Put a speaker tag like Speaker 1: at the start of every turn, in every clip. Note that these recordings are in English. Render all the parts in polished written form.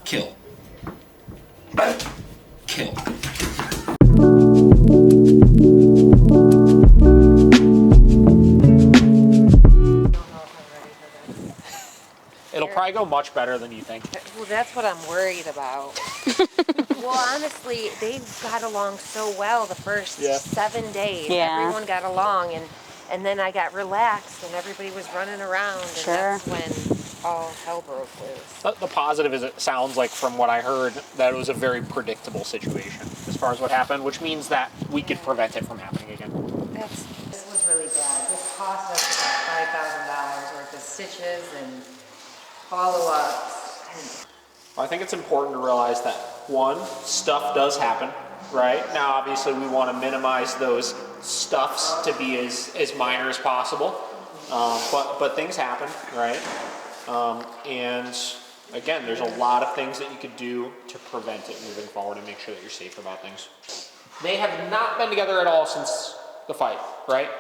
Speaker 1: kill, kill.
Speaker 2: It'll probably go much better than you think.
Speaker 3: Well, that's what I'm worried about. Well, honestly, they got along so well the first 7 days.
Speaker 4: Yeah.
Speaker 3: Everyone got along, and then I got relaxed, and everybody was running around, and that's when all hell broke loose.
Speaker 2: The positive is it sounds like, from what I heard, that it was a very predictable situation as far as what happened, which means that we could prevent it from happening again.
Speaker 3: This was really bad. This cost us about $5,000 worth of stitches and follow-ups.
Speaker 2: I think it's important to realize that, one, stuff does happen, right? Now, obviously, we want to minimize those stuffs to be as minor as possible, but things happen, right? And again, there's a lot of things that you could do to prevent it moving forward and make sure that you're safe about things. They have not been together at all since the fight, right?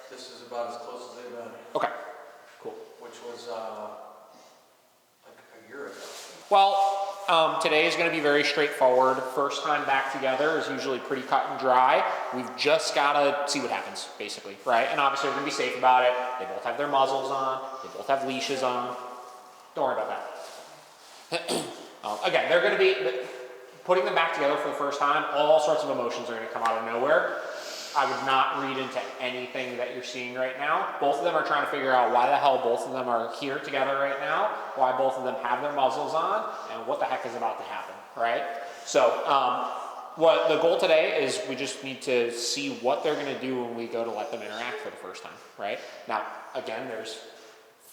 Speaker 5: This is about as close as they've been.
Speaker 2: Okay, cool.
Speaker 5: Which was like a year ago.
Speaker 2: Well, today is going to be very straightforward. First time back together is usually pretty cut and dry. We've just got to see what happens, basically, right? And obviously, we're going to be safe about it. They both have their muzzles on. They both have leashes on. Don't worry about that. Again, they're going to be putting them back together for the first time. All sorts of emotions are going to come out of nowhere. I would not read into anything that you're seeing right now. Both of them are trying to figure out why the hell both of them are here together right now, why both of them have their muzzles on, and what the heck is about to happen, right? So what the goal today is, we just need to see what they're going to do when we go to let them interact for the first time, right? Now, again, there's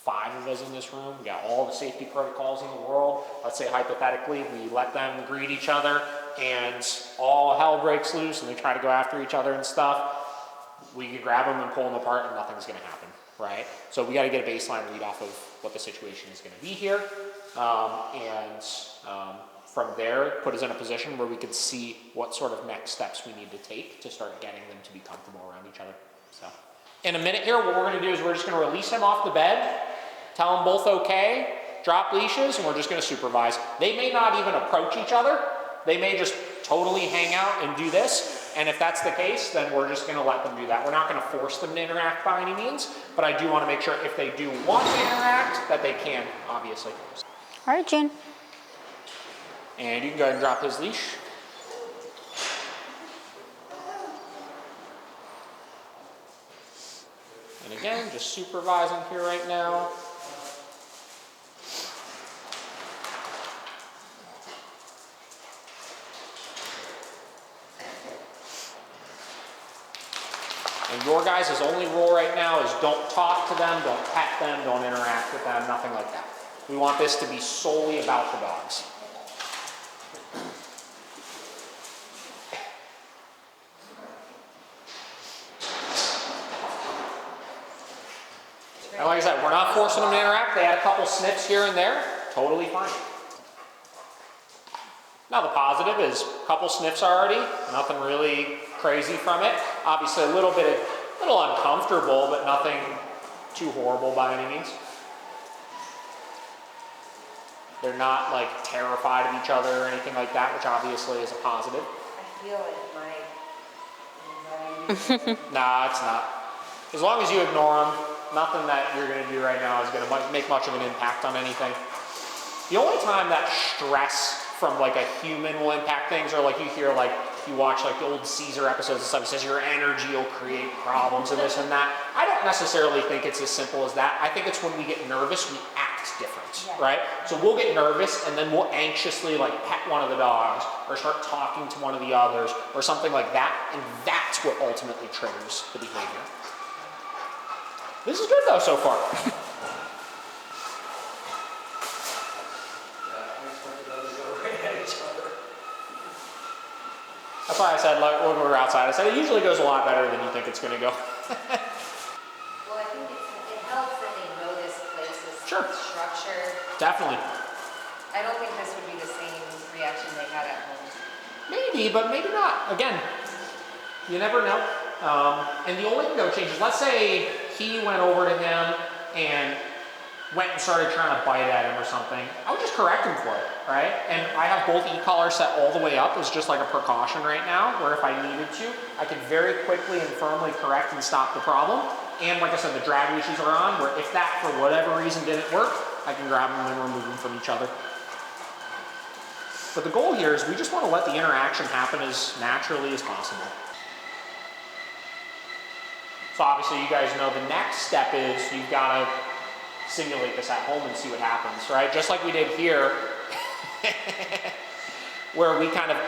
Speaker 2: 5 of us in this room. We got all the safety protocols in the world. Let's say hypothetically we let them greet each other and all hell breaks loose and they try to go after each other and stuff. We can grab them and pull them apart and nothing's going to happen, right? So we got to get a baseline read off of what the situation is going to be here, and from there put us in a position where we can see what sort of next steps we need to take to start getting them to be comfortable around each other. So in a minute here, what we're going to do is we're just going to release him off the bed, tell them both okay, drop leashes, and we're just going to supervise. They may not even approach each other. They may just totally hang out and do this. And if that's the case, then we're just going to let them do that. We're not going to force them to interact by any means, but I do want to make sure if they do want to interact, that they can, obviously.
Speaker 4: All right, June.
Speaker 2: And you can go ahead and drop his leash. And again, just supervising here right now. And your guys' only rule right now is don't talk to them, don't pet them, don't interact with them, nothing like that. We want this to be solely about the dogs. And like I said, we're not forcing them to interact. They had a couple sniffs here and there, totally fine. Now the positive is a couple sniffs already, nothing really crazy from it. Obviously a little uncomfortable, but nothing too horrible by any means. They're not like terrified of each other or anything like that, which obviously is a positive.
Speaker 3: I feel like my anxiety.
Speaker 2: Nah, it's not. As long as you ignore them, nothing that you're going to do right now is going to make much of an impact on anything. The only time that stress from like a human will impact things, or like you hear, like you watch like the old Caesar episodes and stuff, it says your energy will create problems and this and that. I don't necessarily think it's as simple as that. I think it's when we get nervous, we act different, right? So we'll get nervous and then we'll anxiously like pet one of the dogs or start talking to one of the others or something like that, and that's what ultimately triggers the behavior. This is good though so far. That's why I said, like, when we were outside, I said it usually goes a lot better than you think it's going to go.
Speaker 3: Well, I think it helps that they know this place is structured.
Speaker 2: Definitely.
Speaker 3: I don't think this would be the same reaction they had at home.
Speaker 2: Maybe, but maybe not. Again, you never know. And the only thing that would change is, let's say he went over to him and went and started trying to bite at him or something, I would just correct him for it, right? And I have both Ecollar set all the way up as just like a precaution right now, where if I needed to, I could very quickly and firmly correct and stop the problem. And like I said, the drag leashes are on, where if that for whatever reason didn't work, I can grab them and remove them from each other. But the goal here is we just want to let the interaction happen as naturally as possible. So obviously you guys know the next step is you've got to simulate this at home and see what happens, right? Just like we did here, where we kind of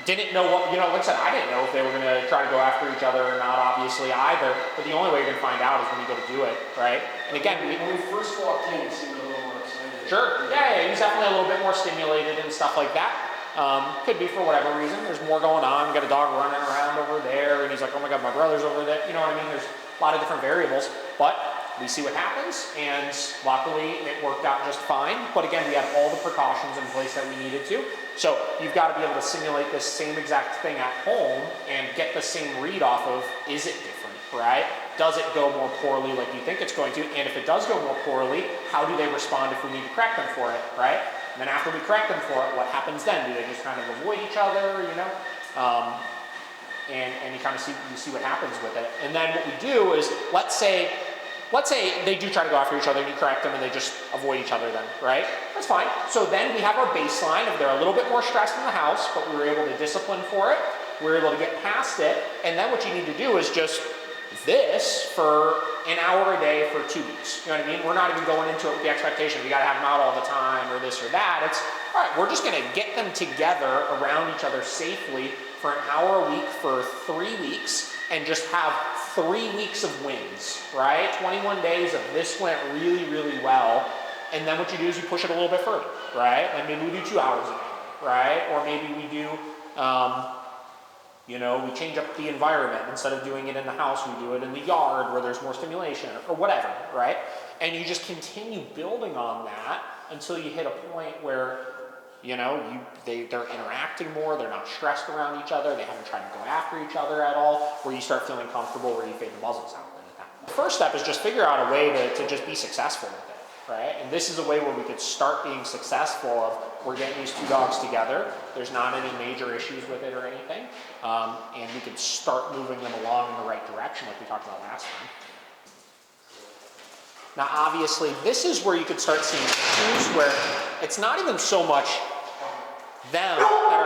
Speaker 2: didn't know what, like I said, I didn't know if they were going to try to go after each other or not, obviously, either. But the only way you're going to find out is when you go to do it, right? And again,
Speaker 5: when we first walked in, he seemed a little more excited.
Speaker 2: Sure, yeah, he's definitely a little bit more stimulated and stuff like that. Could be for whatever reason. There's more going on. Got a dog running around over there, and he's like, oh my God, my brother's over there. You know what I mean? There's a lot of different variables, but we see what happens, and luckily it worked out just fine. But again, we had all the precautions in place that we needed to. So you've got to be able to simulate this same exact thing at home and get the same read off of, is it different, right? Does it go more poorly like you think it's going to? And if it does go more poorly, how do they respond if we need to correct them for it, right? And then after we correct them for it, what happens then? Do they just kind of avoid each other, and you kind of see what happens with it. And then what we do is, let's say they do try to go after each other and you correct them and they just avoid each other then, right? That's fine. So then we have our baseline of they're a little bit more stressed in the house, but we were able to discipline for it. We were able to get past it. And then what you need to do is just this for an hour a day for 2 weeks. You know what I mean? We're not even going into it with the expectation we got to have them out all the time or this or that. It's, all right, we're just going to get them together around each other safely for an hour a week for 3 weeks and just have 3 weeks of wins, right? 21 days of this went really, really well. And then what you do is you push it a little bit further, right? And maybe we do 2 hours a day, right? Or maybe we do, we change up the environment. Instead of doing it in the house, we do it in the yard where there's more stimulation or whatever, right? And you just continue building on that until you hit a point where, they're interacting more, they're not stressed around each other, they haven't tried to go after each other at all, where you start feeling comfortable, where you fade the muzzles out. The first step is just figure out a way to just be successful with it, right? And this is a way where we could start being successful of, we're getting these 2 dogs together, there's not any major issues with it or anything, and we could start moving them along in the right direction like we talked about last time. Now obviously this is where you could start seeing issues where it's not even so much them that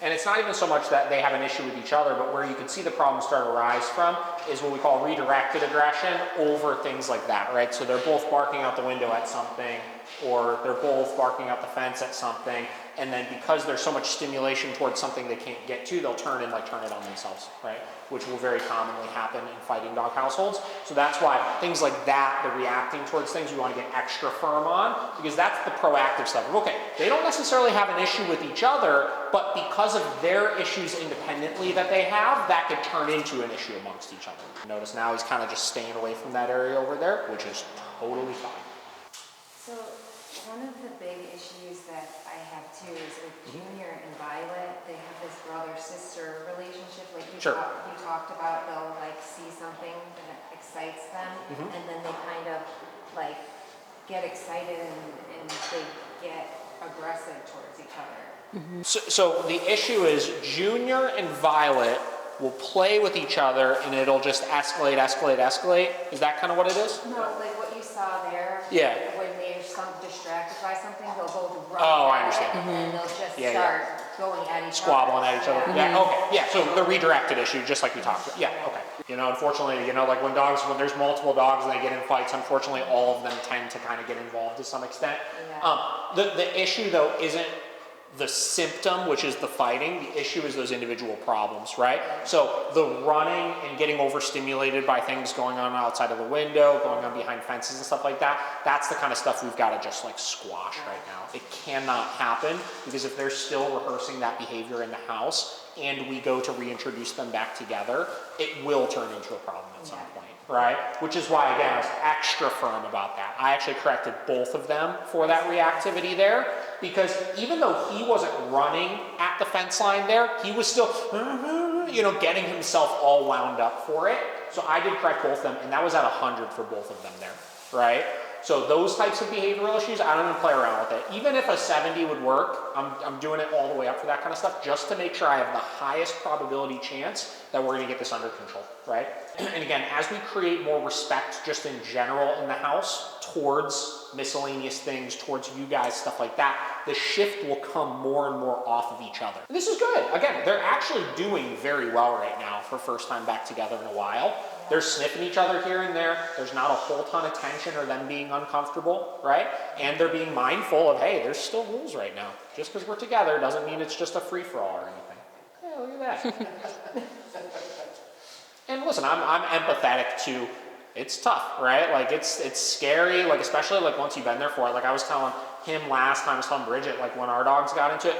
Speaker 2: and it's not even so much that they have an issue with each other, but where you could see the problem start to arise from is what we call redirected aggression over things like that, right? So they're both barking out the window at something, or they're both barking out the fence at something, and then because there's so much stimulation towards something they can't get to, they'll turn it on themselves, right? Which will very commonly happen in fighting dog households. So that's why things like that, the reacting towards things, we want to get extra firm on, because that's the proactive stuff. Okay, they don't necessarily have an issue with each other, but because of their issues independently that they have, that could turn into an issue amongst each other. Notice now he's kind of just staying away from that area over there, which is totally fine.
Speaker 1: So one of the big issues that I have too is with Junior and Violet, they have this brother-sister relationship. Like you,
Speaker 2: Sure.
Speaker 1: you talked about, they'll like see something that excites them, and then they kind of like get excited and they get aggressive towards each other.
Speaker 2: So the issue is Junior and Violet will play with each other and it'll just escalate. Is that kind of what it is?
Speaker 1: No, like what you saw there.
Speaker 2: Yeah.
Speaker 1: When they're distracted by something, they'll go to run.
Speaker 2: Oh, I understand.
Speaker 1: And then they'll just start going at each other.
Speaker 2: Squabbling at each other. Yeah, okay. Yeah, so the redirected issue, just like we talked about. Yeah, okay. Unfortunately, like when there's multiple dogs and they get in fights, unfortunately all of them tend to kind of get involved to some extent.
Speaker 1: Yeah.
Speaker 2: The issue though isn't the symptom, which is the fighting. The issue is those individual problems, right? So the running and getting overstimulated by things going on outside of the window, going on behind fences and stuff like that, that's the kind of stuff we've got to just like squash right now. It cannot happen, because if they're still rehearsing that behavior in the house, and we go to reintroduce them back together, it will turn into a problem at some point, right? Which is why, again, I was extra firm about that. I actually corrected both of them for that reactivity there, because even though he wasn't running at the fence line there, he was still, you know, getting himself all wound up for it. So I did correct both of them, and that was at 100 for both of them there, right? So those types of behavioral issues, I don't even play around with it. Even if a 70 would work, I'm doing it all the way up for that kind of stuff, just to make sure I have the highest probability chance that we're gonna get this under control, right? And again, as we create more respect just in general in the house towards miscellaneous things, towards you guys, stuff like that, the shift will come more and more off of each other. And this is good. Again, they're actually doing very well right now for first time back together in a while. They're sniffing each other here and there. There's not a whole ton of tension or them being uncomfortable, right? And they're being mindful of, hey, there's still rules right now. Just because we're together doesn't mean it's just a free-for-all or anything. Yeah, look at that. And listen, I'm empathetic to, it's tough, right? Like it's scary, like especially like once you've been there for it. Like I was telling him last time, I was telling Bridget, like when our dogs got into it,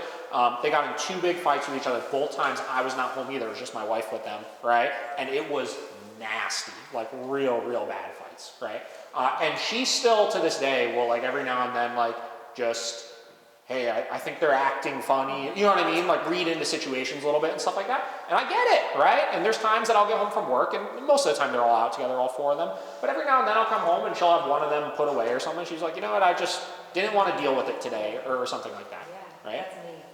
Speaker 2: they got in 2 big fights with each other. Both times I was not home either. It was just my wife with them, right? And it was nasty, like real bad fights, right? And she still to this day will like every now and then like just, hey, I think they're acting funny, you know what I mean? Like read into situations a little bit and stuff like that. And I get it, right? And there's times that I'll get home from work and most of the time they're all out together, all 4 of them. But every now and then I'll come home and she'll have one of them put away or something. She's like, you know what, I just didn't want to deal with it today or something like that, right?
Speaker 1: That's neat.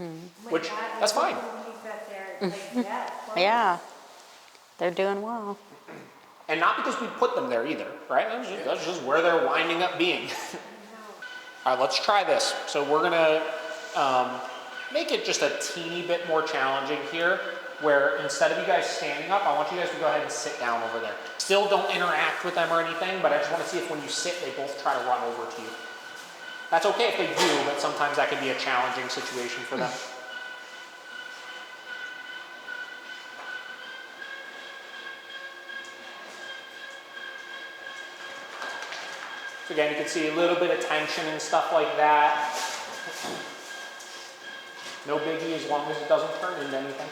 Speaker 1: Oh my
Speaker 2: Which,
Speaker 1: God,
Speaker 2: that's fine.
Speaker 1: I can't believe that they're like that close.
Speaker 4: Yeah, they're doing well.
Speaker 2: And not because we put them there either, right? That's just where they're winding up being. All right, let's try this. So we're gonna make it just a teeny bit more challenging here, where instead of you guys standing up, I want you guys to go ahead and sit down over there. Still don't interact with them or anything, but I just wanna see if when you sit, they both try to run over to you. That's okay if they do, but sometimes that can be a challenging situation for them. So again, you can see a little bit of tension and stuff like that. No biggie as long as it doesn't turn into anything.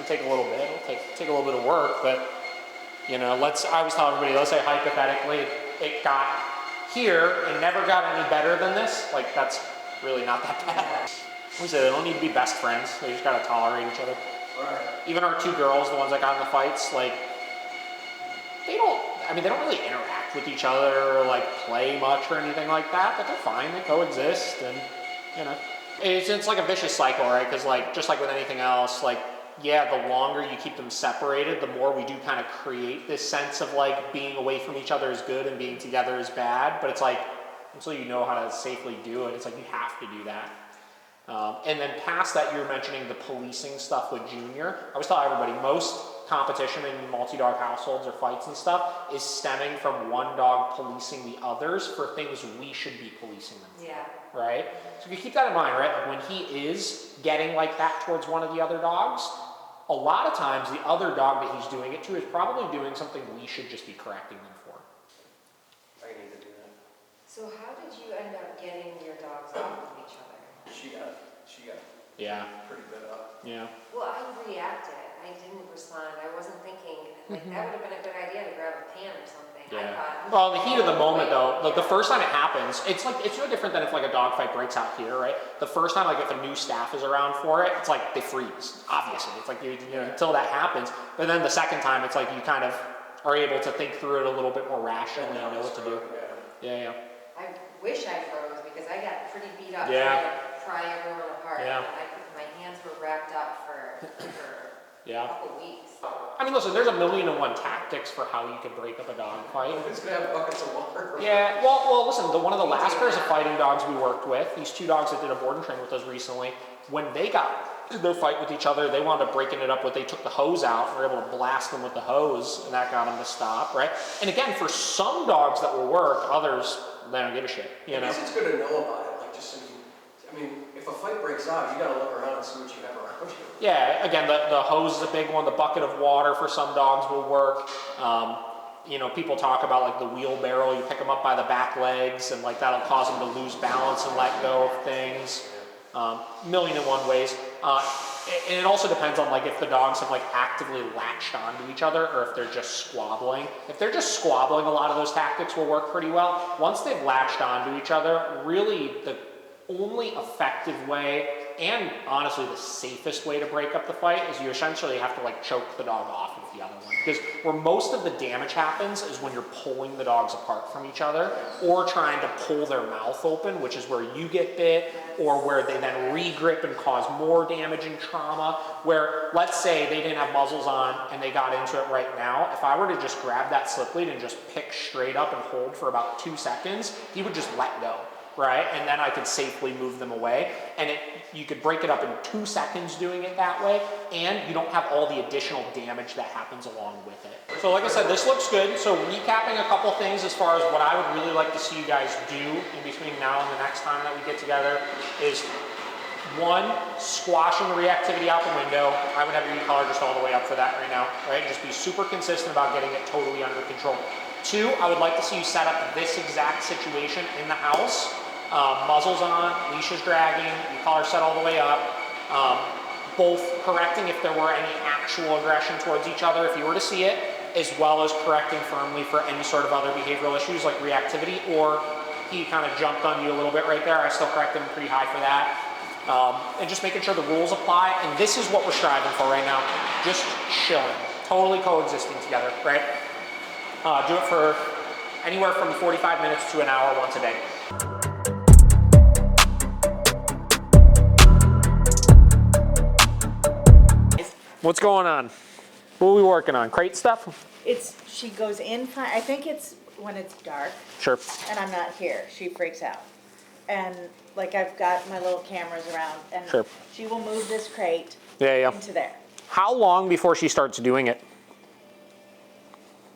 Speaker 2: Take a little bit, it'll take a little bit of work, but you know, I always tell everybody, let's say hypothetically it got here and never got any better than this, like that's really not that bad. We say they don't need to be best friends, they just gotta tolerate each other. Right. Even our 2 girls, the ones that got in the fights, like they don't really interact with each other or like play much or anything like that, but they're fine, they coexist, and you know. It's like a vicious cycle, right? Because like, just like with anything else, like yeah, the longer you keep them separated, the more we do kind of create this sense of like being away from each other is good and being together is bad. But it's like, until you know how to safely do it, it's like you have to do that. And then past that, you were mentioning the policing stuff with Junior. I always tell everybody, most competition in multi-dog households or fights and stuff is stemming from one dog policing the others for things we should be policing them for.
Speaker 1: Yeah.
Speaker 2: Right? So if you keep that in mind, right? Like when he is getting like that towards one of the other dogs, a lot of times the other dog that he's doing it to is probably doing something we should just be correcting them for.
Speaker 5: I need to do that.
Speaker 1: So how did you end up getting your dogs off of each other?
Speaker 5: She got
Speaker 2: Yeah.
Speaker 5: pretty bit up.
Speaker 2: Yeah.
Speaker 1: Well, I reacted. I didn't respond. I wasn't thinking, like, that would have been a good idea to grab a pan or something.
Speaker 2: Yeah.
Speaker 1: I thought,
Speaker 2: Well, in the heat of the moment though, like the first time it happens, it's no different than if like a dog fight breaks out here, right? The first time, like if a new staff is around for it, it's like they freeze, obviously. It's like, you know, until that happens. But then the second time, it's like you kind of are able to think through it a little bit more rationally and know what to do. Yeah.
Speaker 1: I wish I froze because I got pretty beat up
Speaker 2: Yeah.
Speaker 1: trying to pry everyone apart.
Speaker 2: Yeah.
Speaker 1: And my hands were wrapped up for a couple weeks.
Speaker 2: I mean, listen, there's 1,000,001 tactics for how you can break up a dog fight.
Speaker 5: It's gonna have buckets of water.
Speaker 2: Yeah, well, listen, one of the last pairs of fighting dogs we worked with, these 2 dogs that did a board and train with us recently, when they got in their fight with each other, they wound up breaking it up with, they took the hose out and were able to blast them with the hose, and that got them to stop, right? And again, for some dogs that will work, others, they don't give a shit, you know?
Speaker 5: I guess it's good to know about it, like just so you, I mean, if a fight breaks out, you gotta look around and see what you have around you.
Speaker 2: Yeah, again, the hose is a big one. The bucket of water for some dogs will work. You know, people talk about like the wheelbarrow. You pick them up by the back legs, and like that'll cause them to lose balance and let go of things. 1,000,001 ways. And it also depends on like if the dogs have like actively latched onto each other or if they're just squabbling. If they're just squabbling, a lot of those tactics will work pretty well. Once they've latched onto each other, really the only effective way, and honestly the safest way to break up the fight, is you essentially have to like choke the dog off of the other one. Because where most of the damage happens is when you're pulling the dogs apart from each other or trying to pull their mouth open, which is where you get bit, or where they then re-grip and cause more damage and trauma. Where, let's say they didn't have muzzles on and they got into it right now, if I were to just grab that slip lead and just pick straight up and hold for about 2 seconds, he would just let go. Right, and then I could safely move them away, and you could break it up in 2 seconds doing it that way, and you don't have all the additional damage that happens along with it. So like I said, this looks good. So recapping a couple things as far as what I would really like to see you guys do in between now and the next time that we get together is 1, squashing the reactivity out the window. I would have your Ecollar just all the way up for that right now, right? Just be super consistent about getting it totally under control. 2, I would like to see you set up this exact situation in the house. Muzzles on, leashes dragging, Ecollar set all the way up. Both correcting if there were any actual aggression towards each other if you were to see it, as well as correcting firmly for any sort of other behavioral issues like reactivity, or he kind of jumped on you a little bit right there. I still correct him pretty high for that. And just making sure the rules apply. And this is what we're striving for right now. Just chilling, totally coexisting together, right? Do it for anywhere from 45 minutes to an hour once a day. What's going on? What are we working on? Crate stuff?
Speaker 6: She goes in fine. I think it's when it's dark
Speaker 2: Sure.
Speaker 6: and I'm not here. She freaks out. And like I've got my little cameras around and
Speaker 2: Sure.
Speaker 6: she will move this crate
Speaker 2: Yeah.
Speaker 6: into there.
Speaker 2: How long before she starts doing it?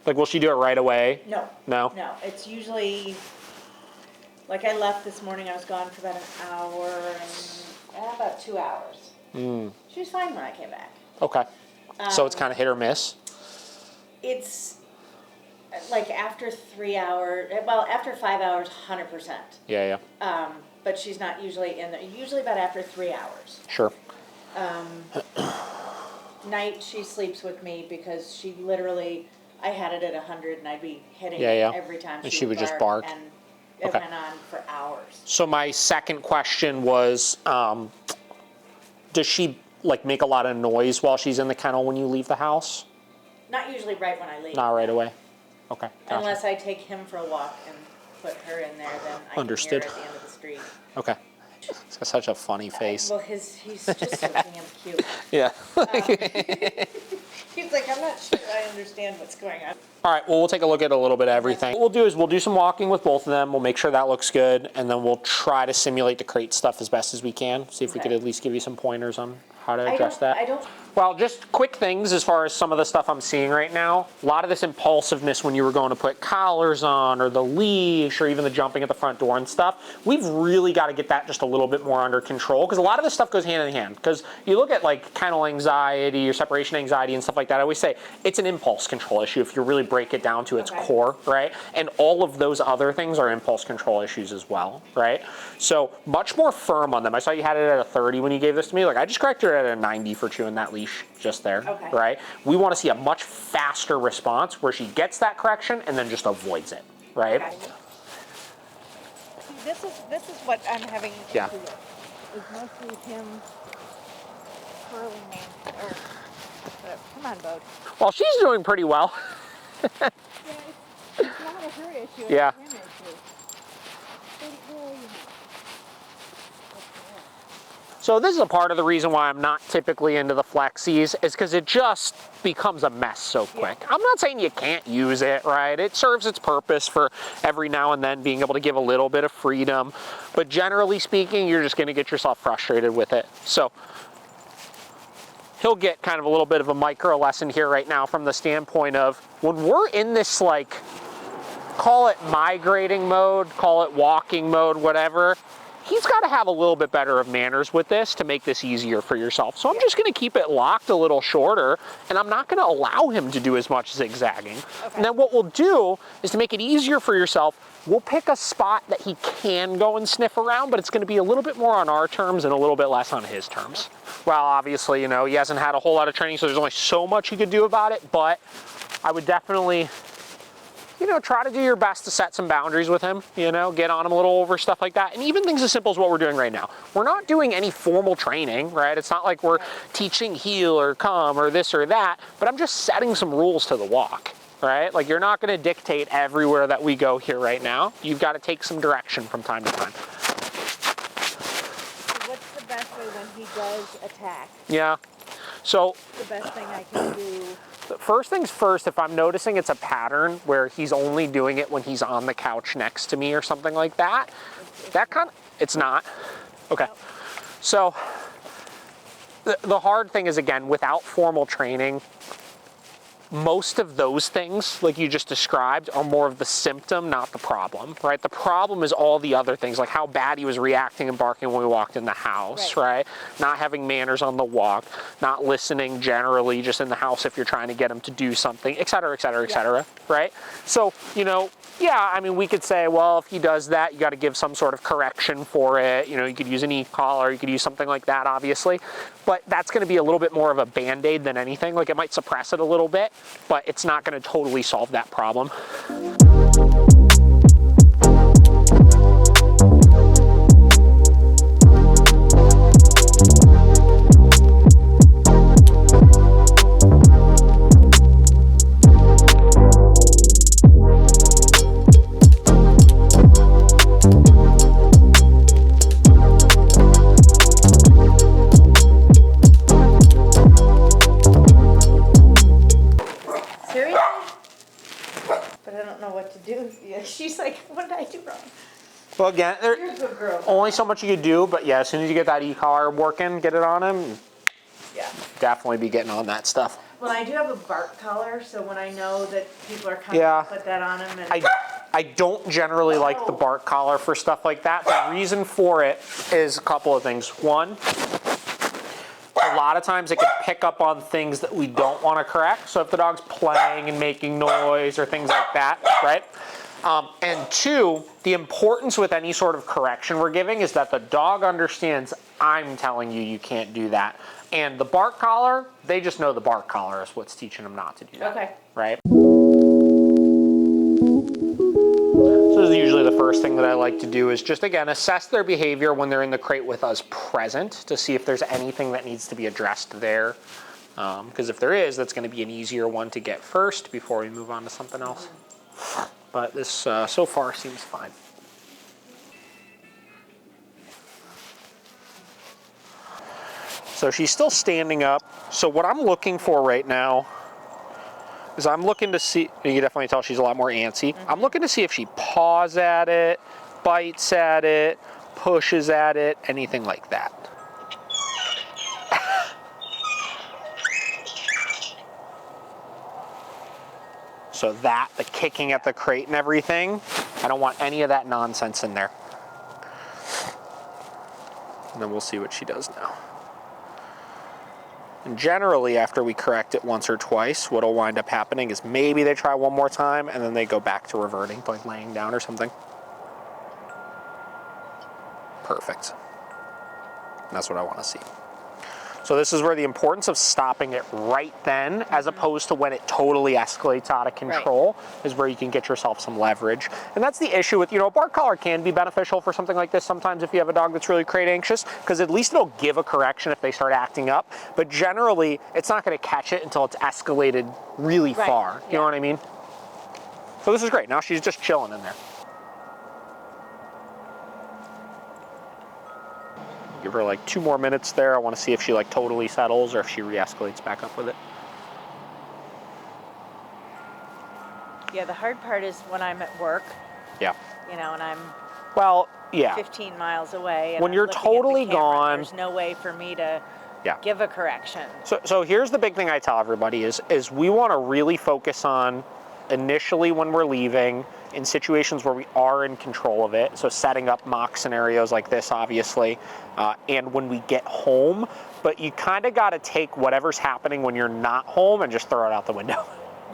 Speaker 2: Like, will she do it right away?
Speaker 6: No.
Speaker 2: No?
Speaker 6: No. It's usually, like I left this morning, I was gone for about an hour and about 2 hours. She was fine when I came back.
Speaker 2: Okay. So it's kind of hit or miss?
Speaker 6: It's like after 3 hours, well, after 5 hours, 100%.
Speaker 2: Yeah.
Speaker 6: But she's not usually in there. Usually about after 3 hours.
Speaker 2: Sure.
Speaker 6: Night she sleeps with me because she literally, I had it at 100 and I'd be hitting
Speaker 2: Yeah.
Speaker 6: it every time
Speaker 2: And she would just bark.
Speaker 6: And it
Speaker 2: Okay.
Speaker 6: went on for hours.
Speaker 2: So my second question was, does she like make a lot of noise while she's in the kennel when you leave the house?
Speaker 6: Not usually right when I leave.
Speaker 2: Not right away. Okay. Gotcha.
Speaker 6: Unless I take him for a walk and put her in there, then I
Speaker 2: Understood.
Speaker 6: can hear her at the end of the street.
Speaker 2: Okay. It's got such a funny face.
Speaker 6: Well, he's just so damn cute.
Speaker 2: Yeah.
Speaker 6: He's like, I'm not sure I understand what's going on.
Speaker 2: All right, well, we'll take a look at a little bit of everything. What we'll do is we'll do some walking with both of them. We'll make sure that looks good, and then we'll try to simulate the crate stuff as best as we can. See if we
Speaker 6: Okay.
Speaker 2: could at least give you some pointers on how to address that.
Speaker 6: I don't.
Speaker 2: Well, just quick things as far as some of the stuff I'm seeing right now. A lot of this impulsiveness when you were going to put collars on or the leash or even the jumping at the front door and stuff. We've really got to get that just a little bit more under control because a lot of this stuff goes hand in hand. Because you look at like kennel anxiety or separation anxiety and stuff like that, I always say it's an impulse control issue if you really break it down to its
Speaker 6: Okay.
Speaker 2: core, right? And all of those other things are impulse control issues as well, right? So much more firm on them. I saw you had it at a 30 when you gave this to me. Like I just corrected it at a 90 for chewing that leash just there,
Speaker 6: Okay.
Speaker 2: right? We want to see a much faster response where she gets that correction and then just avoids it, right?
Speaker 6: Okay. This is what I'm having
Speaker 2: Yeah.
Speaker 6: issue with. Is mostly him curling me or whatever. Come on, Bode.
Speaker 2: Well, she's doing pretty well.
Speaker 6: Yeah, it's not a her issue. It's
Speaker 2: Yeah.
Speaker 6: a him issue. Where are you?
Speaker 2: So this is a part of the reason why I'm not typically into the flexies, is because it just becomes a mess so quick. I'm not saying you can't use it, right? It serves its purpose for every now and then being able to give a little bit of freedom, but generally speaking, you're just gonna get yourself frustrated with it. So he'll get kind of a little bit of a micro lesson here right now from the standpoint of when we're in this, like, call it migrating mode, call it walking mode, whatever, he's got to have a little bit better of manners with this to make this easier for yourself. So I'm just going to keep it locked a little shorter, and I'm not going to allow him to do as much zigzagging. Okay. And then what we'll do is to make it easier for yourself, we'll pick a spot that he can go and sniff around, but it's going to be a little bit more on our terms and a little bit less on his terms. Well, obviously, you know, he hasn't had a whole lot of training, so there's only so much you could do about it, but I would definitely, you know, try to do your best to set some boundaries with him, you know, get on him a little over stuff like that. And even things as simple as what we're doing right now. We're not doing any formal training, right? It's not like we're teaching heel or come or this or that, but I'm just setting some rules to the walk, right? Like, you're not going to dictate everywhere that we go here right now. You've got to take some direction from time to time.
Speaker 6: So what's the best way when he does attack?
Speaker 2: Yeah. So
Speaker 6: The best thing I can do.
Speaker 2: first things first, if I'm noticing it's a pattern where he's only doing it when he's on the couch next to me or something like that, that kind of, it's not. Okay.
Speaker 6: Nope.
Speaker 2: So the hard thing is, again, without formal training, most of those things, like you just described, are more of the symptom, not the problem, right? The problem is all the other things, like how bad he was reacting and barking when we walked in the house, right? Not having manners on the walk, not listening generally just in the house if you're trying to get him to do something, et cetera, et cetera, et cetera, right? So, you know, yeah, I mean, we could say, well, if he does that, you got to give some sort of correction for it. You know, you could use an e-collar, you could use something like that, obviously. But that's going to be a little bit more of a Band-Aid than anything. Like, it might suppress it a little bit, but it's not going to totally solve that problem.
Speaker 6: She's like, what did I do wrong?
Speaker 2: Well, again,
Speaker 6: You're a good girl.
Speaker 2: only so much you could do, but yeah, as soon as you get that e-collar working, get it on him,
Speaker 6: Yeah.
Speaker 2: definitely be getting on that stuff.
Speaker 6: Well, I do have a bark collar, so when I know that people are coming,
Speaker 2: Yeah.
Speaker 6: I put that on him. And
Speaker 2: I don't generally like the bark collar for stuff like that. The reason for it is a couple of things. One, a lot of times it can pick up on things that we don't want to correct. So if the dog's playing and making noise or things like that, right? And two, the importance with any sort of correction we're giving is that the dog understands I'm telling you you can't do that. And the bark collar, they just know the bark collar is what's teaching them not to do that.
Speaker 6: Okay.
Speaker 2: Right? So this is usually the first thing that I like to do is just, again, assess their behavior when they're in the crate with us present to see if there's anything that needs to be addressed there. Because if there is, that's going to be an easier one to get first before we move on to something else. But this so far seems fine. So she's still standing up. So what I'm looking for right now is I'm looking to see, you can definitely tell she's a lot more antsy. I'm looking to see if she paws at it, bites at it, pushes at it, anything like that. So that, the kicking at the crate and everything, I don't want any of that nonsense in there. And then we'll see what she does now. And generally, after we correct it once or twice, what'll wind up happening is maybe they try one more time and then they go back to reverting, like laying down or something. Perfect. And that's what I want to see. So this is where the importance of stopping it right then, as opposed to when it totally escalates out of control, is where you can get yourself some leverage. And that's the issue with, you know, a bark collar can be beneficial for something like this sometimes if you have a dog that's really crate anxious, because at least it'll give a correction if they start acting up. But generally, it's not going to catch it until it's escalated really far. You know what I mean? So this is great. Now she's just chilling in there. Give her like 2 more minutes there. I want to see if she like totally settles or if she re-escalates back up with it.
Speaker 6: Yeah, the hard part is when I'm at work,
Speaker 2: Yeah.
Speaker 6: you know, and I'm
Speaker 2: Well, yeah.
Speaker 6: 15 miles away. And
Speaker 2: When
Speaker 6: I'm
Speaker 2: you're
Speaker 6: looking at the
Speaker 2: totally
Speaker 6: camera,
Speaker 2: gone-
Speaker 6: there's no way for me to
Speaker 2: Yeah.
Speaker 6: give a correction.
Speaker 2: So here's the big thing I tell everybody is we want to really focus on initially when we're leaving in situations where we are in control of it. So setting up mock scenarios like this, obviously, and when we get home. But you kind of got to take whatever's happening when you're not home and just throw it out the window.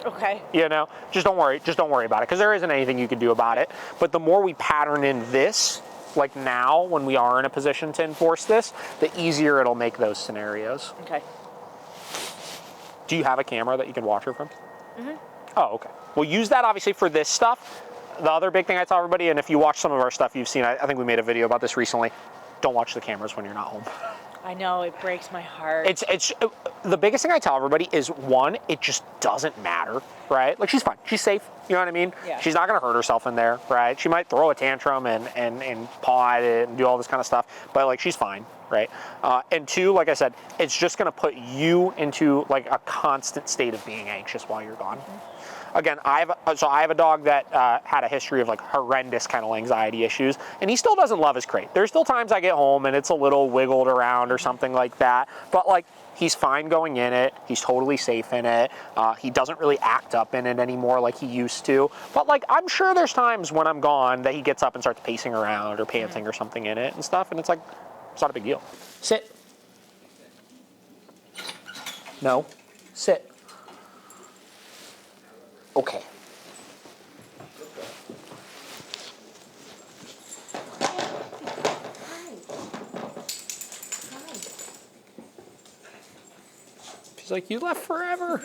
Speaker 6: Okay.
Speaker 2: You know, just don't worry about it because there isn't anything you can do about it. But the more we pattern in this, like now when we are in a position to enforce this, the easier it'll make those scenarios.
Speaker 6: Okay.
Speaker 2: Do you have a camera that you can watch her from? Mm-hmm. Oh, okay. We'll use that obviously for this stuff. The other big thing I tell everybody, and if you watch some of our stuff you've seen, I think we made a video about this recently, don't watch the cameras when you're not home.
Speaker 6: I know, it breaks my heart.
Speaker 2: It's the biggest thing I tell everybody is, one, it just doesn't matter, right? Like, she's fine, she's safe, you know what I mean?
Speaker 6: Yeah.
Speaker 2: She's not gonna hurt herself in there, right? She might throw a tantrum and paw at it and do all this kind of stuff, but like, she's fine, right? And two, like I said, it's just gonna put you into like a constant state of being anxious while you're gone. Mm-hmm. Again, I have a dog that had a history of like horrendous kennel anxiety issues, and he still doesn't love his crate. There's still times I get home and it's a little wiggled around or something like that, but like, he's fine going in it. He's totally safe in it. He doesn't really act up in it anymore like he used to. But like, I'm sure there's times when I'm gone that he gets up and starts pacing around or panting or something in it and stuff, and it's like, it's not a big deal. Sit. No. Sit. Okay. She's like, you left forever.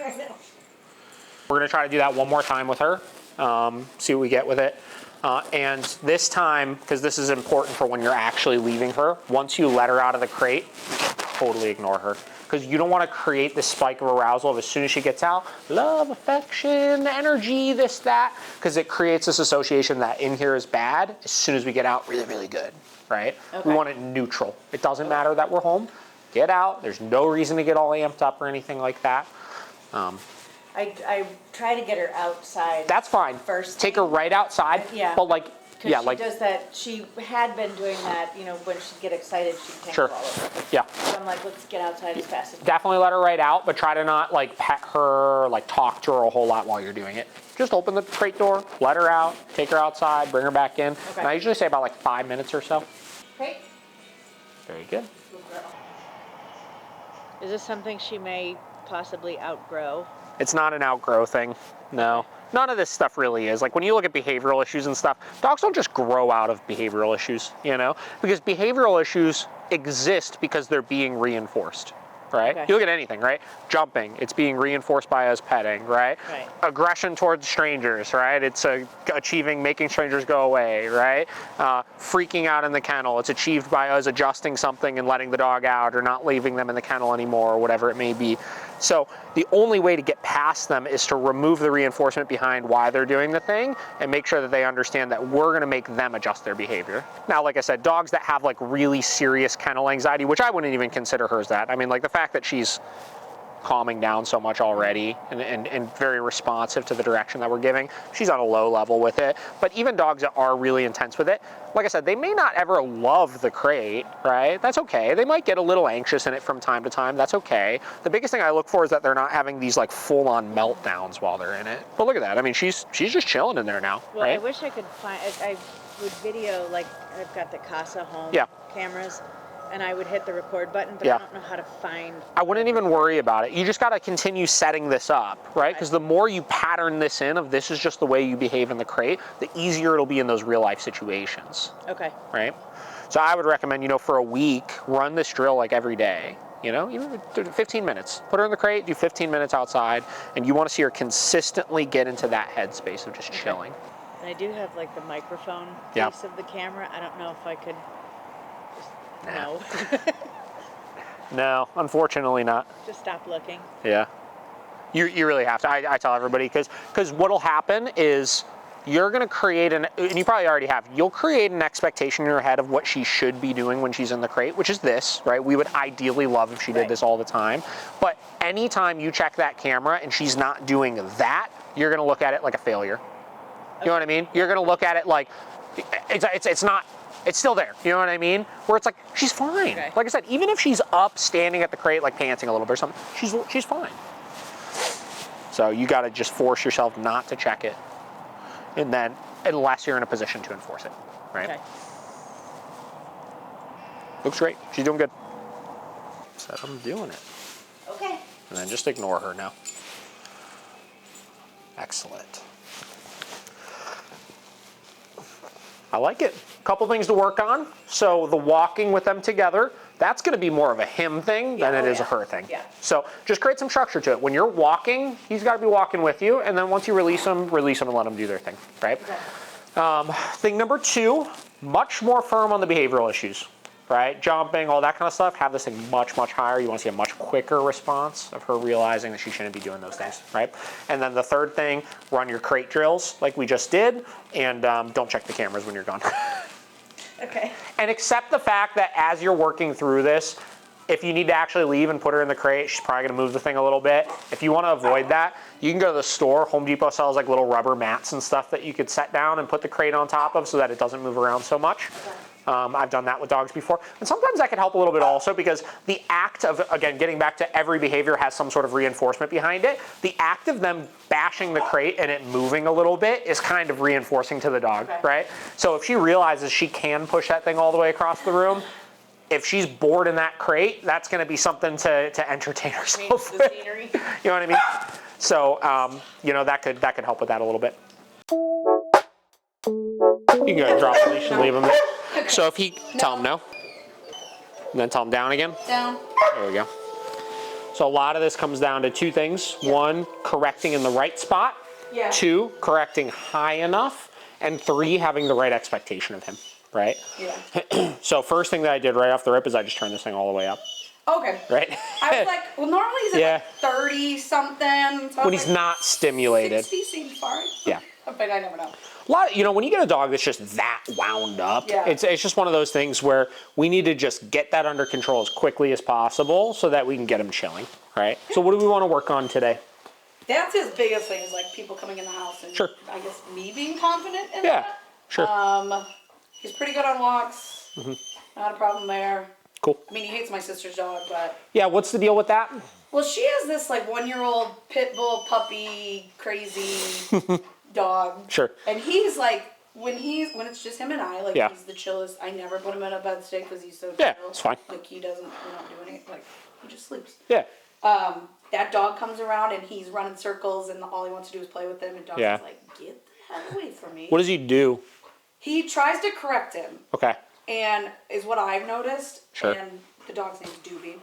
Speaker 2: We're gonna try to do that one more time with her, see what we get with it. And this time, because this is important for when you're actually leaving her, once you let her out of the crate, totally ignore her. Because you don't want to create this spike of arousal of as soon as she gets out, love, affection, energy, this, that, because it creates this association that in here is bad. As soon as we get out, really, really good, right? Okay. We want it neutral. It doesn't matter that we're home. Get out. There's no reason to get all amped up or anything like that.
Speaker 6: I try to get her outside.
Speaker 2: That's fine.
Speaker 6: First
Speaker 2: Take her right outside.
Speaker 6: Yeah.
Speaker 2: But like,
Speaker 6: Because
Speaker 2: yeah,
Speaker 6: she
Speaker 2: like,
Speaker 6: does that, she had been doing that, you know, when she'd get excited, she'd tangle
Speaker 2: sure.
Speaker 6: all over.
Speaker 2: Yeah.
Speaker 6: So I'm like, let's get outside as fast as possible.
Speaker 2: Definitely let her right out, but try to not like pet her, like talk to her a whole lot while you're doing it. Just open the crate door, let her out, take her outside, bring her back in.
Speaker 6: Okay.
Speaker 2: And I usually say about like 5 minutes or so.
Speaker 6: Okay.
Speaker 2: Very good.
Speaker 6: Is this something she may possibly outgrow?
Speaker 2: It's not an outgrow thing, no. None of this stuff really is. Like when you look at behavioral issues and stuff, dogs don't just grow out of behavioral issues, you know? Because behavioral issues exist because they're being reinforced, right?
Speaker 6: Okay.
Speaker 2: You look at anything, right? Jumping, it's being reinforced by us petting, right?
Speaker 6: Right.
Speaker 2: Aggression towards strangers, right? It's achieving making strangers go away, right? Freaking out in the kennel, it's achieved by us adjusting something and letting the dog out or not leaving them in the kennel anymore or whatever it may be. So the only way to get past them is to remove the reinforcement behind why they're doing the thing and make sure that they understand that we're gonna make them adjust their behavior. Now, like I said, dogs that have like really serious kennel anxiety, which I wouldn't even consider hers that. I mean, like the fact that she's calming down so much already and very responsive to the direction that we're giving. She's on a low level with it. But even dogs that are really intense with it, like I said, they may not ever love the crate, right? That's okay. They might get a little anxious in it from time to time. That's okay. The biggest thing I look for is that they're not having these like full-on meltdowns while they're in it. But look at that. I mean, she's just chilling in there now,
Speaker 6: Well,
Speaker 2: right?
Speaker 6: I wish I could find, I would video, like, I've got the Casa home cameras, and I would hit the record button, but I don't know how to find.
Speaker 2: I wouldn't even worry about it. You just got to continue setting this up, right? Because the more you pattern this in of this is just the way you behave in the crate, the easier it'll be in those real life situations.
Speaker 6: Okay.
Speaker 2: Right? So I would recommend, you know, for a week, run this drill like every day. You know, even 15 minutes. Put her in the crate, do 15 minutes outside, and you want to see her consistently get into that headspace of just chilling.
Speaker 6: And I do have like the microphone piece of the camera. I don't know if I could just, no.
Speaker 2: No, unfortunately not.
Speaker 6: Just stop looking.
Speaker 2: Yeah. You really have to. I tell everybody, because what'll happen is you're gonna create and you probably already have, you'll create an expectation in your head of what she should be doing when she's in the crate, which is this, right? We would ideally love if she did this all the time. But anytime you check that camera and she's not doing that, you're gonna look at it like a failure. You know what I mean? You're gonna look at it like, it's not, it's still there. You know what I mean? Where it's like, she's fine.
Speaker 6: Okay.
Speaker 2: Like I said, even if she's up standing at the crate, like panting a little bit or something, she's fine. So you gotta just force yourself not to check it. And then, unless you're in a position to enforce it, right?
Speaker 6: Okay.
Speaker 2: Looks great. She's doing good. So I'm doing it.
Speaker 6: Okay.
Speaker 2: And then just ignore her now. Excellent. I like it. A couple things to work on. So the walking with them together, that's going to be more of a him thing than it is a her thing.
Speaker 6: Yeah.
Speaker 2: So just create some structure to it. When you're walking, he's got to be walking with you, and then once you release them and let them do their thing, right?
Speaker 6: Okay.
Speaker 2: Thing number 2, much more firm on the behavioral issues, right? Jumping, all that kind of stuff. Have this thing much, much higher. You want to see a much quicker response of her realizing that she shouldn't be doing those things, right? And then the third thing, run your crate drills like we just did, and don't check the cameras when you're gone.
Speaker 6: Okay.
Speaker 2: And accept the fact that as you're working through this, if you need to actually leave and put her in the crate, she's probably gonna move the thing a little bit. If you wanna avoid that, you can go to the store. Home Depot sells like little rubber mats and stuff that you could set down and put the crate on top of so that it doesn't move around so much. I've done that with dogs before. And sometimes that can help a little bit also because the act of, again, getting back to every behavior has some sort of reinforcement behind it. The act of them bashing the crate and it moving a little bit is kind of reinforcing to the dog, right? So if she realizes she can push that thing all the way across the room, if she's bored in that crate, that's gonna be something to entertain herself with.
Speaker 6: Scenery.
Speaker 2: You know what I mean? So, you know, that could help with that a little bit. You can go drop the leash and leave him there. So if he, tell him no, and then tell him down again.
Speaker 6: Down.
Speaker 2: There we go. So a lot of this comes down to 2 things. 1, correcting in the right spot.
Speaker 6: Yeah.
Speaker 2: 2, correcting high enough. And 3, having the right expectation of him, right?
Speaker 6: Yeah.
Speaker 2: So first thing that I did right off the rip is I just turned this thing all the way up,
Speaker 6: Okay.
Speaker 2: right?
Speaker 6: I was like, well, normally he's at
Speaker 2: Yeah.
Speaker 6: like 30 something. So
Speaker 2: When he's not stimulated.
Speaker 6: 60 seems fine.
Speaker 2: Yeah.
Speaker 6: But I never know.
Speaker 2: A lot, you know, when you get a dog that's just that wound up,
Speaker 6: Yeah.
Speaker 2: it's just one of those things where we need to just get that under control as quickly as possible so that we can get him chilling, right? So what do we want to work on today?
Speaker 6: That's his biggest thing is like people coming in the house and
Speaker 2: Sure.
Speaker 6: I guess me being confident in
Speaker 2: Yeah,
Speaker 6: that.
Speaker 2: sure.
Speaker 6: He's pretty good on walks. Not a problem there.
Speaker 2: Cool.
Speaker 6: I mean, he hates my sister's dog, but
Speaker 2: Yeah, what's the deal with that?
Speaker 6: well, she has this like 1-year-old pit bull puppy crazy dog.
Speaker 2: Sure.
Speaker 6: And he's like when it's just him and I, like
Speaker 2: Yeah.
Speaker 6: he's the chillest. I never put him in a bed stick because he's so
Speaker 2: Yeah,
Speaker 6: chill.
Speaker 2: it's fine.
Speaker 6: Like he doesn't, we're not doing it. Like he just sleeps.
Speaker 2: Yeah.
Speaker 6: That dog comes around and he's running circles and all he wants to do is play with them. And Dawson's
Speaker 2: Yeah.
Speaker 6: like, get the hell away from me.
Speaker 2: What does he do?
Speaker 6: He tries to correct him,
Speaker 2: Okay.
Speaker 6: and is what I've noticed.
Speaker 2: Sure.
Speaker 6: And the dog's name's Doobie.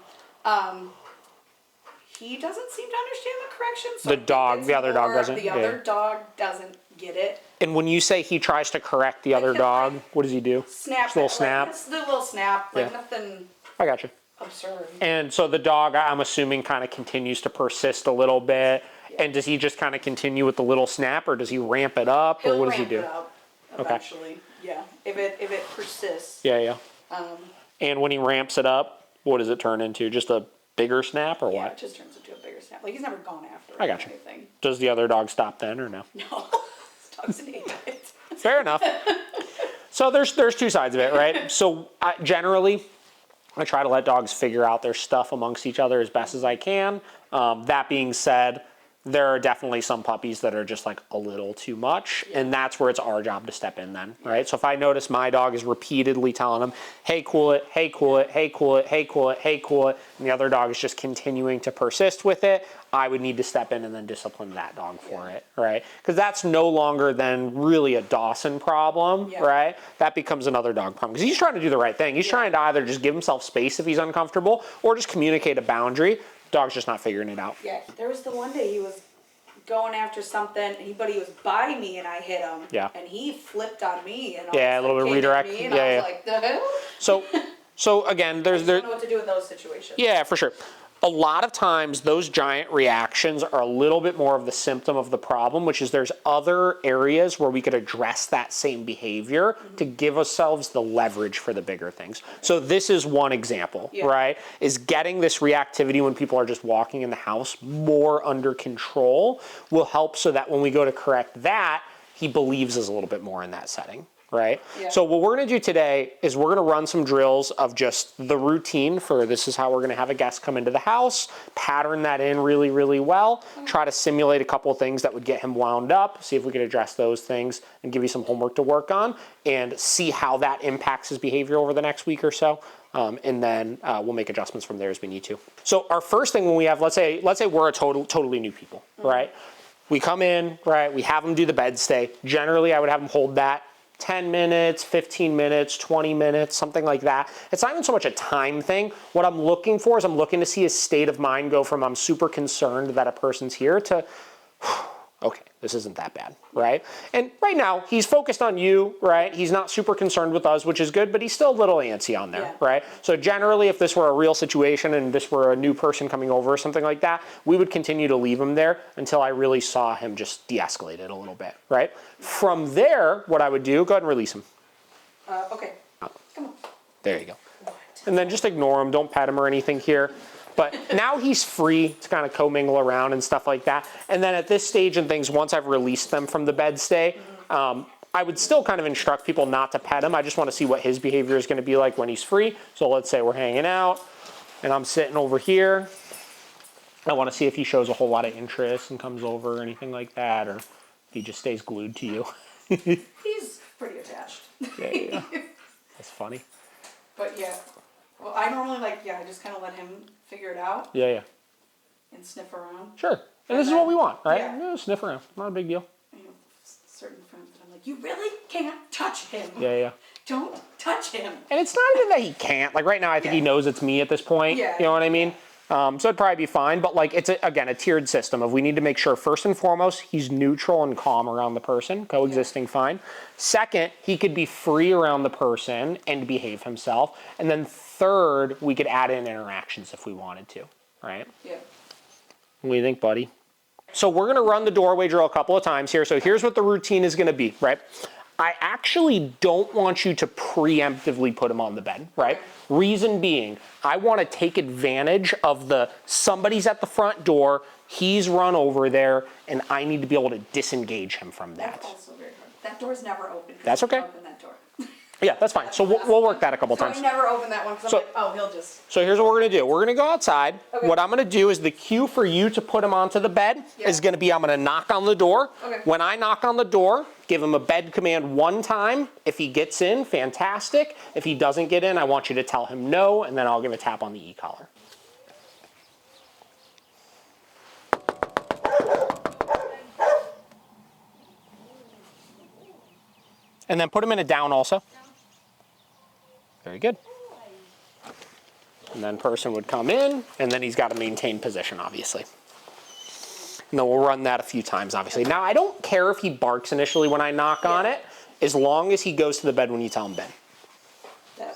Speaker 6: He doesn't seem to understand the correction. So
Speaker 2: The
Speaker 6: I think
Speaker 2: dog-
Speaker 6: it's
Speaker 2: the other dog
Speaker 6: more
Speaker 2: doesn't?
Speaker 6: The
Speaker 2: Yeah.
Speaker 6: other dog doesn't get it.
Speaker 2: And when you say he tries to correct the other
Speaker 6: he'll,
Speaker 2: dog,
Speaker 6: like,
Speaker 2: what does he do?
Speaker 6: Snap.
Speaker 2: Just a little
Speaker 6: it,
Speaker 2: snap?
Speaker 6: Like, it's the little snap. Like
Speaker 2: Yeah.
Speaker 6: nothing
Speaker 2: I got you.
Speaker 6: absurd.
Speaker 2: And so the dog, I'm assuming, kind of continues to persist a little bit. And does he just kind of continue with the little snap, or does he ramp it up, or
Speaker 6: He'll
Speaker 2: what does he
Speaker 6: ramp
Speaker 2: do?
Speaker 6: it up eventually. Yeah. If it persists.
Speaker 2: Yeah, yeah. And when he ramps it up, what does it turn into? Just a bigger snap, or
Speaker 6: Yeah,
Speaker 2: what?
Speaker 6: it just turns into a bigger snap. Like he's never gone after it
Speaker 2: I
Speaker 6: or
Speaker 2: got you.
Speaker 6: anything.
Speaker 2: Does the other dog stop then, or no?
Speaker 6: No. This dog's an idiot.
Speaker 2: Fair enough. So there's 2 sides of it, right? So generally, I try to let dogs figure out their stuff amongst each other as best as I can. That being said, there are definitely some puppies that are just like a little too much, and that's where it's our job to step in then, right? So if I notice my dog is repeatedly telling them, hey, cool it, hey, cool it, hey, cool it, hey, cool it, hey, cool it, and the other dog is just continuing to persist with it, I would need to step in and then discipline that dog for it, right? Because that's no longer then really a Dawson problem, right? That becomes another dog problem. Because he's trying to do the right thing. He's trying to either just give himself space if he's uncomfortable or just communicate a boundary. Dog's just not figuring it out.
Speaker 6: Yeah, there was the one day he was going after something, but he was by me and I hit him.
Speaker 2: Yeah.
Speaker 6: And he flipped on me and
Speaker 2: Yeah, a little bit
Speaker 6: came at
Speaker 2: redirect.
Speaker 6: me, and
Speaker 2: Yeah,
Speaker 6: I was
Speaker 2: yeah.
Speaker 6: like, the hell?
Speaker 2: So again,
Speaker 6: I
Speaker 2: there's
Speaker 6: don't know what to do in those situations.
Speaker 2: yeah, for sure. a lot of times those giant reactions are a little bit more of the symptom of the problem, which is there's other areas where we could address that same behavior to give ourselves the leverage for the bigger things. So this is one example, right? Is getting this reactivity when people are just walking in the house more under control will help so that when we go to correct that, he believes us a little bit more in that setting. Right? Yeah. So what we're gonna do today is we're gonna run some drills of just the routine for this is how we're gonna have a guest come into the house, pattern that in really, really well, try to simulate a couple of things that would get him wound up, see if we could address those things and give you some homework to work on and see how that impacts his behavior over the next week or so. And then we'll make adjustments from there as we need to. So our first thing when we have, let's say we're a totally new people, right? We come in, right? We have them do the bed stay. Generally, I would have them hold that 10 minutes, 15 minutes, 20 minutes, something like that. It's not even so much a time thing. What I'm looking for is I'm looking to see his state of mind go from I'm super concerned that a person's here to, okay, this isn't that bad, right? And right now, he's focused on you, right? He's not super concerned with us, which is good, but he's still a little antsy on there, right? So generally, if this were a real situation and this were a new person coming over or something like that, we would continue to leave him there until I really saw him just de-escalate it a little bit, right? From there, what I would do, go ahead and release him.
Speaker 6: Okay. Come on.
Speaker 2: There you go. And then just ignore him, don't pet him or anything here. But now he's free to kind of commingle around and stuff like that. And then at this stage and things, once I've released them from the bed stay, I would still kind of instruct people not to pet him. I just want to see what his behavior is going to be like when he's free. So let's say we're hanging out and I'm sitting over here. I want to see if he shows a whole lot of interest and comes over or anything like that, or if he just stays glued to you.
Speaker 6: He's pretty attached.
Speaker 2: Yeah. That's funny.
Speaker 6: But yeah. Well, I normally I just kind of let him figure it out.
Speaker 2: Yeah.
Speaker 6: And sniff around.
Speaker 2: Sure. And this is what we want, right?
Speaker 6: Yeah.
Speaker 2: Sniff around. Not a big deal.
Speaker 6: I have certain friends that I'm like, you really can't touch him.
Speaker 2: Yeah.
Speaker 6: Don't touch him.
Speaker 2: And it's not even that he can't. Like right now, I think he knows it's me at this point.
Speaker 6: Yeah.
Speaker 2: You know what I mean? So it'd probably be fine. But like it's, again, a tiered system of we need to make sure first and foremost, he's neutral and calm around the person, coexisting fine. Second, he could be free around the person and behave himself. And then third, we could add in interactions if we wanted to, right?
Speaker 6: Yeah.
Speaker 2: What do you think, buddy? So we're gonna run the doorway drill a couple of times here. So here's what the routine is gonna be, right? I actually don't want you to preemptively put him on the bed, right? Reason being, I want to take advantage of somebody's at the front door, he's run over there, and I need to be able to disengage him from that.
Speaker 6: That's also very hard. That door's never open.
Speaker 2: That's okay.
Speaker 6: Open that door.
Speaker 2: Yeah, that's fine. So we'll work that a couple times.
Speaker 6: I never open that one because I'm like, oh, he'll just.
Speaker 2: So here's what we're gonna do. We're gonna go outside.
Speaker 6: Okay.
Speaker 2: What I'm gonna do is the cue for you to put him onto the bed is gonna be I'm gonna knock on the door.
Speaker 6: Okay.
Speaker 2: When I knock on the door, give him a bed command one time. If he gets in, fantastic. If he doesn't get in, I want you to tell him no, and then I'll give a tap on the e-collar. And then put him in a down also. Very good. And then person would come in, and then he's got to maintain position, obviously. And then we'll run that a few times, obviously. Now, I don't care if he barks initially when I knock on it, as long as he goes to the bed when you tell him bed.
Speaker 6: That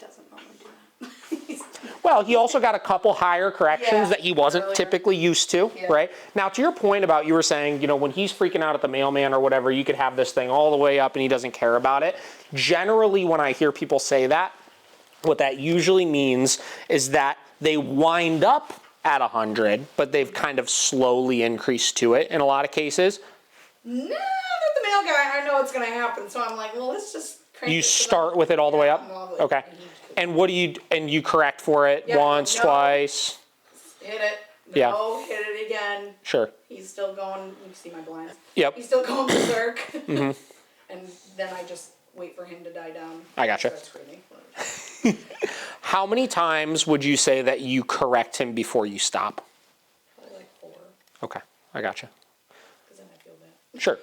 Speaker 6: doesn't normally do that.
Speaker 2: Well, he also got a couple higher corrections that he wasn't typically used to, right? Now, to your point about you were saying, when he's freaking out at the mailman or whatever, you could have this thing all the way up and he doesn't care about it. Generally, when I hear people say that, what that usually means is that they wind up at 100, but they've kind of slowly increased to it in a lot of cases.
Speaker 6: No, with the mail guy, I know it's going to happen, so I'm like, well, let's just crank
Speaker 2: You start with it all the way up? Okay. And you correct for it once, twice?
Speaker 6: Hit it.
Speaker 2: Yeah.
Speaker 6: No, hit it again.
Speaker 2: Sure.
Speaker 6: He's still going, you can see my blinds.
Speaker 2: Yep.
Speaker 6: He's still going berserk. And then I just wait for him to die down.
Speaker 2: I gotcha.
Speaker 6: Start screaming.
Speaker 2: How many times would you say that you correct him before you stop?
Speaker 6: Probably like 4.
Speaker 2: Okay, I gotcha.
Speaker 6: Because then I feel bad.
Speaker 2: Sure.